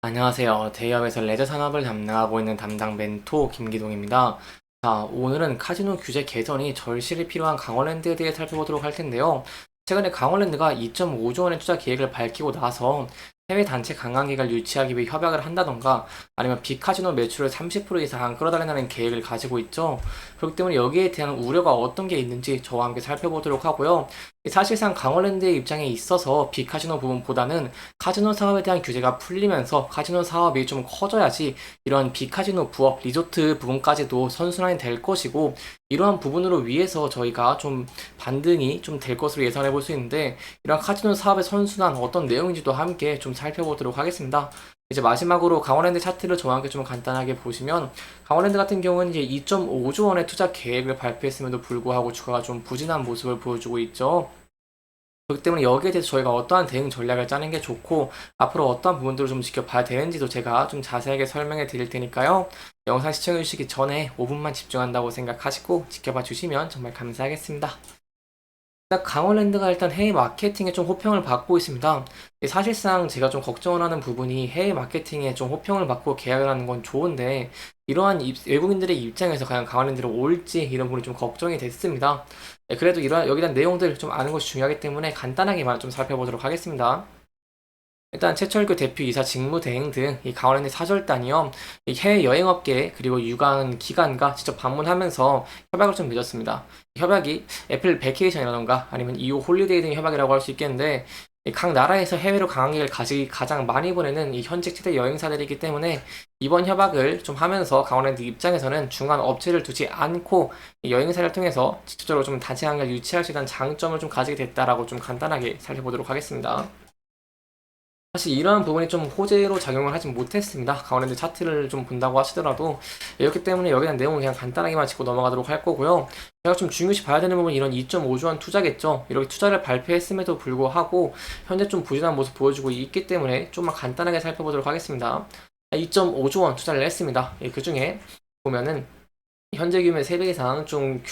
안녕하세요. 대기업에서 레저 산업을 담당하고 있는 담당 멘토 김기동입니다. 자, 오늘은 카지노 규제 개선이 절실히 필요한 강원랜드에 대해 살펴보도록 할 텐데요. 최근에 강원랜드가 2.5조 원의 투자 계획을 밝히고 나서 해외 단체 관광객을 유치하기 위해 협약을 한다던가 아니면 비카지노 매출을 30% 이상 끌어달라는 계획을 가지고 있죠. 그렇기 때문에 여기에 대한 우려가 어떤 게 있는지 저와 함께 살펴보도록 하고요. 사실상 강원랜드의 입장에 있어서 비카지노 부분보다는 카지노 사업에 대한 규제가 풀리면서 카지노 사업이 좀 커져야지 이런 비카지노 부업, 리조트 부분까지도 선순환이 될 것이고, 이러한 부분으로 위해서 저희가 좀 반등이 좀 될 것으로 예상해 볼 수 있는데, 이런 카지노 사업의 선순환 어떤 내용인지도 함께 좀 살펴보도록 하겠습니다. 이제 마지막으로 강원랜드 차트를 저와 함께 좀 간단하게 보시면, 강원랜드 같은 경우는 이제 2.5조 원의 투자 계획을 발표했음에도 불구하고 주가가 좀 부진한 모습을 보여주고 있죠. 그렇기 때문에 여기에 대해서 저희가 어떠한 대응 전략을 짜는 게 좋고, 앞으로 어떠한 부분들을 좀 지켜봐야 되는지도 제가 좀 자세하게 설명해 드릴 테니까요. 영상 시청해 주시기 전에 5분만 집중한다고 생각하시고 지켜봐 주시면 정말 감사하겠습니다. 일단 강원랜드가 일단 해외 마케팅에 좀 호평을 받고 있습니다. 사실상 제가 좀 걱정을 하는 부분이, 해외 마케팅에 좀 호평을 받고 계약을 하는 건 좋은데 이러한 외국인들의 입장에서 과연 강원랜드로 올지, 이런 부분이 좀 걱정이 됐습니다. 그래도 이러한 여기 대한 내용들 좀 아는 것이 중요하기 때문에 간단하게만 좀 살펴보도록 하겠습니다. 일단 최철규 대표이사 직무대행 등 이 강원랜드 사절단이요, 이 해외 여행업계 그리고 유관 기관과 직접 방문하면서 협약을 좀 맺었습니다. 협약이 애플 베케이션이라던가 아니면 이오 홀리데이 등의 협약이라고 할 수 있겠는데, 각 나라에서 해외로 관광객을 가장 많이 보내는 이 현직 최대 여행사들이기 때문에 이번 협약을 좀 하면서 강원랜드 입장에서는 중간 업체를 두지 않고 이 여행사를 통해서 직접적으로 좀 단체 관광을 유치할 수 있다는 장점을 좀 가지게 됐다라고 좀 간단하게 살펴보도록 하겠습니다. 사실 이러한 부분이 좀 호재로 작용을 하진 못했습니다. 강원랜드 차트를 좀 본다고 하시더라도. 이렇기 때문에 여기에 대한 내용을 그냥 간단하게만 짚고 넘어가도록 할 거고요. 제가 좀 중요시 봐야 되는 부분은 이런 2.5조 원 투자겠죠. 이렇게 투자를 발표했음에도 불구하고 현재 좀 부진한 모습 보여주고 있기 때문에 좀만 간단하게 살펴보도록 하겠습니다. 2.5조 원 투자를 했습니다. 그 중에 보면은 현재 규모의 3배 이상 좀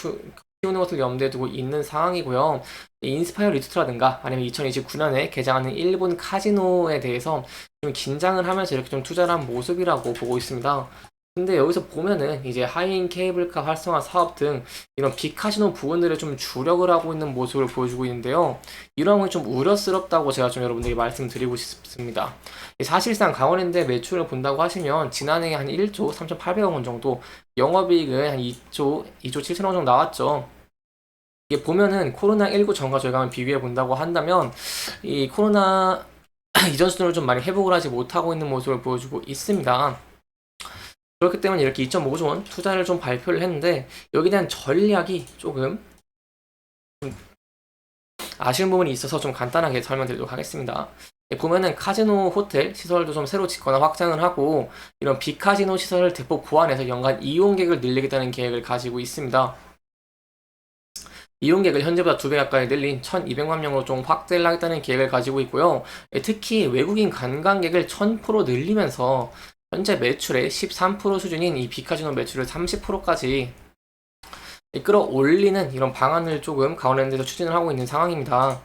키우는 것을 염두에 두고 있는 상황이고요. 인스파이어 리조트라든가 아니면 2029년에 개장하는 일본 카지노에 대해서 좀 긴장을 하면서 이렇게 좀 투자를 한 모습이라고 보고 있습니다. 근데 여기서 보면은 이제 하이인 케이블카 활성화 사업 등 이런 비카지노 부분들을 좀 주력을 하고 있는 모습을 보여주고 있는데요. 이런 건 좀 우려스럽다고 제가 좀 여러분들에게 말씀드리고 싶습니다. 사실상 강원랜드의 매출을 본다고 하시면 지난해 한 1조 3,800억 원 정도, 영업이익은 한 2조 7천억 원 정도 나왔죠. 이게 보면은 코로나19 전과 저희가 한번 비교해 본다고 한다면 이 코로나 이전 수준으로 좀 많이 회복을 하지 못하고 있는 모습을 보여주고 있습니다. 그렇기 때문에 이렇게 2.5조 원 투자를 좀 발표를 했는데, 여기에 대한 전략이 조금 아쉬운 부분이 있어서 좀 간단하게 설명드리도록 하겠습니다. 보면은 카지노 호텔 시설도 좀 새로 짓거나 확장을 하고, 이런 비카지노 시설을 대폭 보완해서 연간 이용객을 늘리겠다는 계획을 가지고 있습니다. 이용객을 현재보다 2배 가까이 늘린 1200만 명으로 좀 확대를 하겠다는 계획을 가지고 있고요. 특히 외국인 관광객을 1000% 늘리면서 현재 매출의 13% 수준인 이 비카지노 매출을 30%까지 끌어올리는 이런 방안을 조금 강원랜드에서 추진을 하고 있는 상황입니다.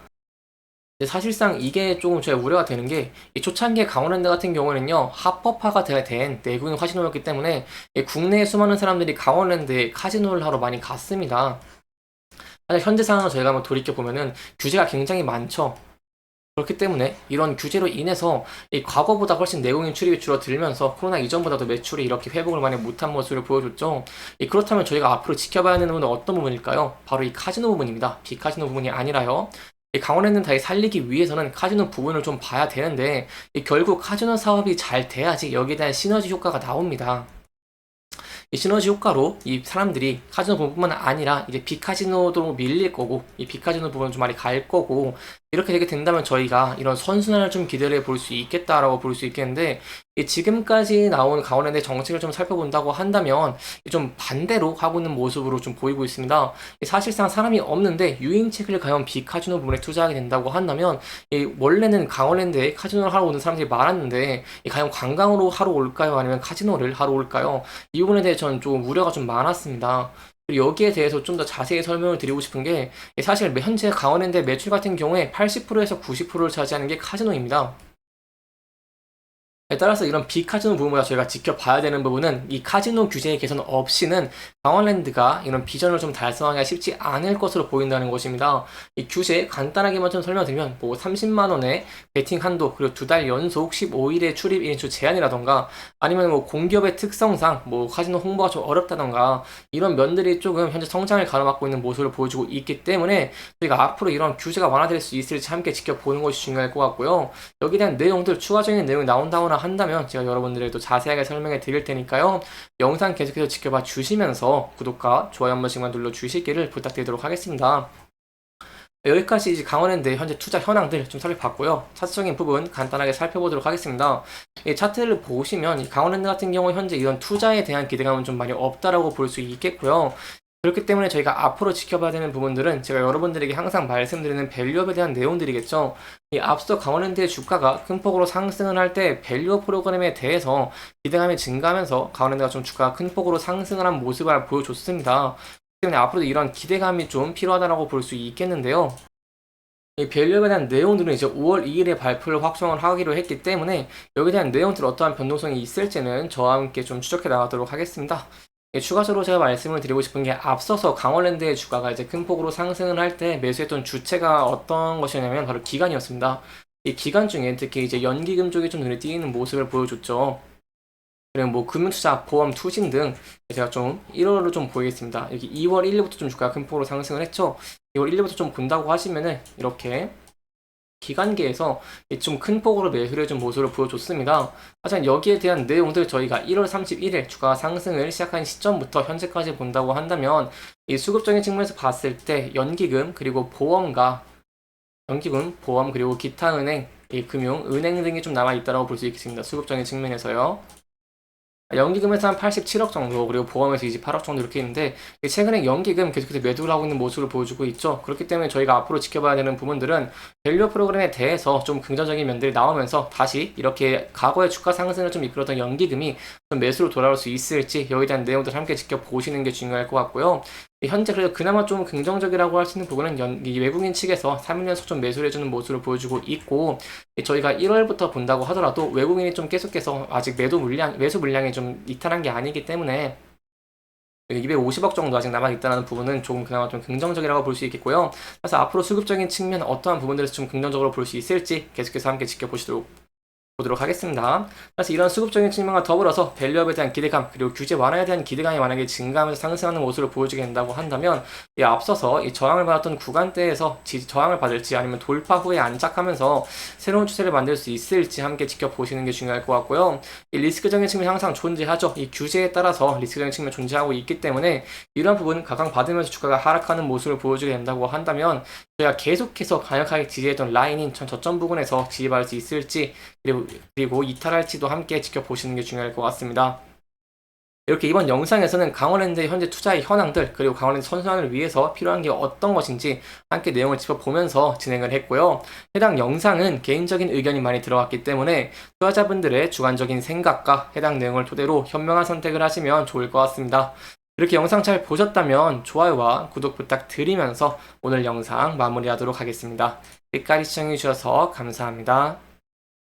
근데 사실상 이게 조금 제가 우려가 되는 게, 이 초창기에 강원랜드 같은 경우에는요, 합법화가 된 내국인 카지노였기 때문에 국내에 수많은 사람들이 강원랜드에 카지노를 하러 많이 갔습니다. 사실 현재 상황을 저희가 한번 돌이켜보면은 규제가 굉장히 많죠. 그렇기 때문에 이런 규제로 인해서 이 과거보다 훨씬 내국인 출입이 줄어들면서 코로나 이전보다도 매출이 이렇게 회복을 많이 못한 모습을 보여줬죠. 그렇다면 저희가 앞으로 지켜봐야 하는 부분은 어떤 부분일까요? 바로 이 카지노 부분입니다. 비카지노 부분이 아니라요. 이 강원랜드는 다시 살리기 위해서는 카지노 부분을 좀 봐야 되는데, 결국 카지노 사업이 잘 돼야지 여기에 대한 시너지 효과가 나옵니다. 이 시너지 효과로 이 사람들이 카지노 부분뿐만 아니라 이제 비카지노도 밀릴 거고, 이 비카지노 부분은 좀 많이 갈 거고, 이렇게 되게 된다면 저희가 이런 선순환을 좀 기대해 볼 수 있겠다라고 볼 수 있겠는데, 지금까지 나온 강원랜드의 정책을 좀 살펴본다고 한다면 좀 반대로 하고 있는 모습으로 좀 보이고 있습니다. 사실상 사람이 없는데 유인책을 과연 비카지노 부분에 투자하게 된다고 한다면, 원래는 강원랜드에 카지노를 하러 오는 사람들이 많았는데 과연 관광으로 하러 올까요? 아니면 카지노를 하러 올까요? 이 부분에 대해 저는 좀 우려가 좀 많았습니다. 그리고 여기에 대해서 좀 더 자세히 설명을 드리고 싶은 게, 사실 현재 강원랜드의 매출 같은 경우에 80%에서 90%를 차지하는 게 카지노입니다. 따라서 이런 비카지노 부분보다 저희가 지켜봐야 되는 부분은 이 카지노 규제의 개선 없이는 강원랜드가 이런 비전을 좀 달성하기가 쉽지 않을 것으로 보인다는 것입니다. 이 규제 간단하게만 좀 설명드리면 뭐 30만 원의 베팅 한도, 그리고 2달 연속 15일의 출입 일수 제한이라던가, 아니면 뭐 공기업의 특성상 뭐 카지노 홍보가 좀 어렵다던가, 이런 면들이 조금 현재 성장을 가로막고 있는 모습을 보여주고 있기 때문에 저희가 앞으로 이런 규제가 완화될 수 있을지 함께 지켜보는 것이 중요할 것 같고요. 여기에 대한 내용들, 추가적인 내용이 나온다거나 한다면 제가 여러분들에도 자세하게 설명해 드릴 테니까요. 영상 계속해서 지켜봐 주시면서 구독과 좋아요 한 번씩만 눌러 주시기를 부탁드리도록 하겠습니다. 여기까지 이제 강원랜드 현재 투자 현황들 좀 살펴봤고요. 차트적인 부분 간단하게 살펴보도록 하겠습니다. 이 차트를 보시면 이 강원랜드 같은 경우 현재 이런 투자에 대한 기대감은 좀 많이 없다라고 볼 수 있겠고요. 그렇기 때문에 저희가 앞으로 지켜봐야 되는 부분들은 제가 여러분들에게 항상 말씀드리는 밸류업에 대한 내용들이겠죠. 이 앞서 강원랜드의 주가가 큰 폭으로 상승을 할 때 밸류업 프로그램에 대해서 기대감이 증가하면서 강원랜드가 좀 주가가 큰 폭으로 상승을 한 모습을 보여줬습니다. 때문에 앞으로도 이런 기대감이 좀 필요하다고 볼 수 있겠는데요. 이 밸류업에 대한 내용들은 이제 5월 2일에 발표를 확정을 하기로 했기 때문에 여기에 대한 내용들 어떠한 변동성이 있을지는 저와 함께 좀 추적해 나가도록 하겠습니다. 추가적으로 제가 말씀을 드리고 싶은 게, 앞서서 강원랜드의 주가가 이제 큰 폭으로 상승을 할 때 매수했던 주체가 어떤 것이냐면 바로 기관이었습니다. 이 기관 중에 특히 이제 연기금 쪽이 좀 눈에 띄는 모습을 보여줬죠. 그리고 뭐 금융투자, 보험, 투신 등 제가 좀 1월로 좀 보이겠습니다. 여기 2월 1일부터 좀 주가가 큰 폭으로 상승을 했죠. 2월 1일부터 좀 본다고 하시면은 이렇게 기관계에서 좀 큰 폭으로 매수를 해준 모습을 보여줬습니다. 하지만 여기에 대한 내용들 저희가 1월 31일 주가 상승을 시작한 시점부터 현재까지 본다고 한다면 이 수급적인 측면에서 봤을 때 연기금, 그리고 보험과 연기금, 보험, 그리고 기타 은행, 이 금융, 은행 등이 좀 남아있다고 볼 수 있겠습니다. 수급적인 측면에서요. 연기금에서 한 87억 정도, 그리고 보험에서 28억 정도 이렇게 있는데, 최근에 연기금 계속해서 매도를 하고 있는 모습을 보여주고 있죠. 그렇기 때문에 저희가 앞으로 지켜봐야 되는 부분들은 밸류 프로그램에 대해서 좀 긍정적인 면들이 나오면서 다시 이렇게 과거의 주가 상승을 좀 이끌었던 연기금이 좀 매수로 돌아올 수 있을지, 여기에 대한 내용들 함께 지켜보시는 게 중요할 것 같고요. 현재 그래도 그나마 좀 긍정적이라고 할 수 있는 부분은 이 외국인 측에서 3일 연속 좀 매수를 해주는 모습을 보여주고 있고, 저희가 1월부터 본다고 하더라도 외국인이 좀 계속해서 아직 매수 물량이 좀 이탈한 게 아니기 때문에 250억 정도 아직 남아있다는 부분은 조금 그나마 좀 긍정적이라고 볼 수 있겠고요. 그래서 앞으로 수급적인 측면 어떠한 부분들에서 좀 긍정적으로 볼 수 있을지 계속해서 함께 지켜보도록 하겠습니다. 그래서 이런 수급적인 측면과 더불어서 밸류업에 대한 기대감, 그리고 규제 완화에 대한 기대감이 만약에 증가하면서 상승하는 모습을 보여주게 된다고 한다면, 이 앞서서 이 저항을 받았던 구간대에서 저항을 받을지, 아니면 돌파 후에 안착하면서 새로운 추세를 만들 수 있을지 함께 지켜보시는 게 중요할 것 같고요. 이 리스크적인 측면이 항상 존재하죠. 이 규제에 따라서 리스크적인 측면이 존재하고 있기 때문에 이런 부분 각광받으면서 주가가 하락하는 모습을 보여주게 된다고 한다면, 저희가 계속해서 강력하게 지지했던 라인인 저점 부분에서 지지받을 수 있을지, 그리고 이탈할지도 함께 지켜보시는 게 중요할 것 같습니다. 이렇게 이번 영상에서는 강원랜드의 현재 투자의 현황들, 그리고 강원랜드 선순환을 위해서 필요한 게 어떤 것인지 함께 내용을 짚어보면서 진행을 했고요. 해당 영상은 개인적인 의견이 많이 들어갔기 때문에 투자자분들의 주관적인 생각과 해당 내용을 토대로 현명한 선택을 하시면 좋을 것 같습니다. 이렇게 영상 잘 보셨다면 좋아요와 구독 부탁드리면서 오늘 영상 마무리하도록 하겠습니다. 끝까지 시청해주셔서 감사합니다.